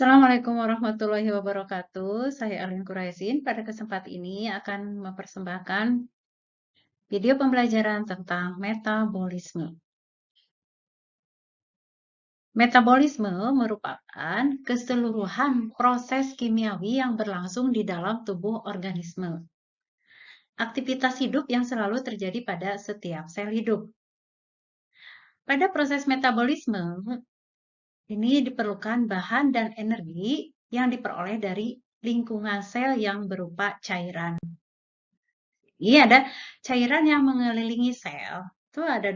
Assalamualaikum warahmatullahi wabarakatuh. Saya Erlin Kuraisin. Pada kesempatan ini akan mempersembahkan video pembelajaran tentang metabolisme. Metabolisme merupakan keseluruhan proses kimiawi yang berlangsung di dalam tubuh organisme. Aktivitas hidup yang selalu terjadi pada setiap sel hidup. Pada proses metabolisme, ini diperlukan bahan dan energi yang diperoleh dari lingkungan sel yang berupa cairan. Iya, ada cairan yang mengelilingi sel. Itu ada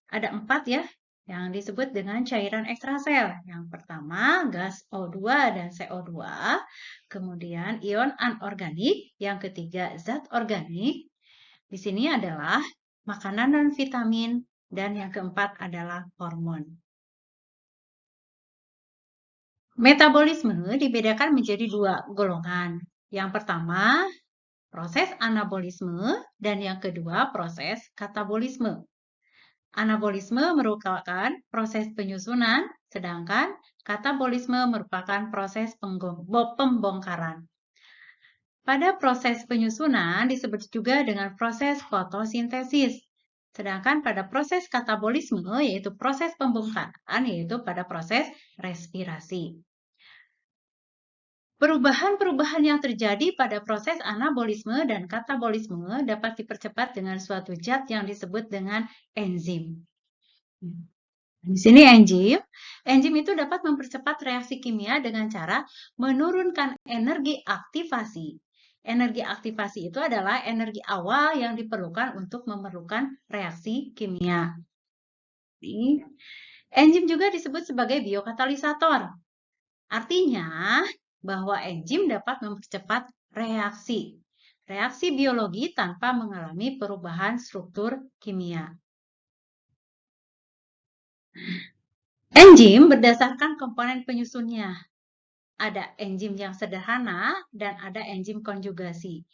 4 ya, yang disebut dengan cairan ekstrasel. Yang pertama, gas O2 dan CO2. Kemudian ion anorganik. Yang ketiga, zat organik. Di sini adalah makanan dan vitamin. Dan yang keempat adalah hormon. Metabolisme dibedakan menjadi 2 golongan. Yang pertama, proses anabolisme, dan yang kedua proses katabolisme. Anabolisme merupakan proses penyusunan, sedangkan katabolisme merupakan proses pembongkaran. Pada proses penyusunan disebut juga dengan proses fotosintesis. Sedangkan pada proses katabolisme, yaitu proses pembongkaran, yaitu pada proses respirasi. Perubahan-perubahan yang terjadi pada proses anabolisme dan katabolisme dapat dipercepat dengan suatu zat yang disebut dengan enzim. Di sini enzim. Enzim itu dapat mempercepat reaksi kimia dengan cara menurunkan energi aktivasi. Energi aktivasi itu adalah energi awal yang diperlukan untuk memerlukan reaksi kimia. Enzim juga disebut sebagai biokatalisator. Artinya, bahwa enzim dapat mempercepat reaksi biologi tanpa mengalami perubahan struktur kimia. Enzim berdasarkan komponen penyusunnya. Ada enzim yang sederhana dan ada enzim konjugasi.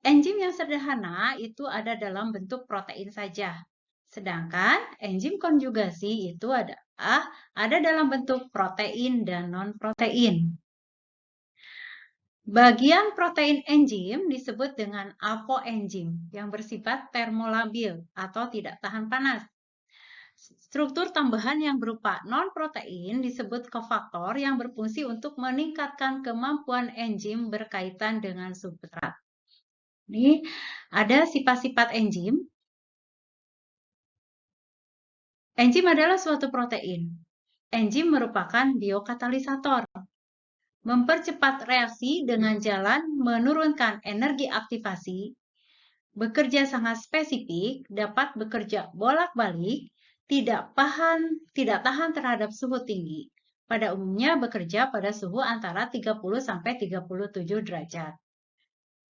Enzim yang sederhana itu ada dalam bentuk protein saja. Sedangkan enzim konjugasi itu ada dalam bentuk protein dan non-protein. Bagian protein enzim disebut dengan apoenzim yang bersifat termolabil atau tidak tahan panas. Struktur tambahan yang berupa non-protein disebut kofaktor yang berfungsi untuk meningkatkan kemampuan enzim berkaitan dengan substrat. Ini ada sifat-sifat enzim. Enzim adalah suatu protein. Enzim merupakan biokatalisator. Mempercepat reaksi dengan jalan menurunkan energi aktivasi, bekerja sangat spesifik, dapat bekerja bolak-balik, tidak tahan terhadap suhu tinggi. Pada umumnya bekerja pada suhu antara 30–37 derajat.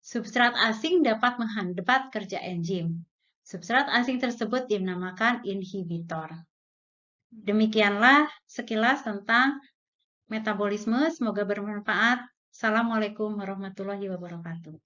Substrat asing dapat menghambat kerja enzim. Substrat asing tersebut dinamakan inhibitor. Demikianlah sekilas tentang metabolisme. Semoga bermanfaat. Assalamualaikum warahmatullahi wabarakatuh.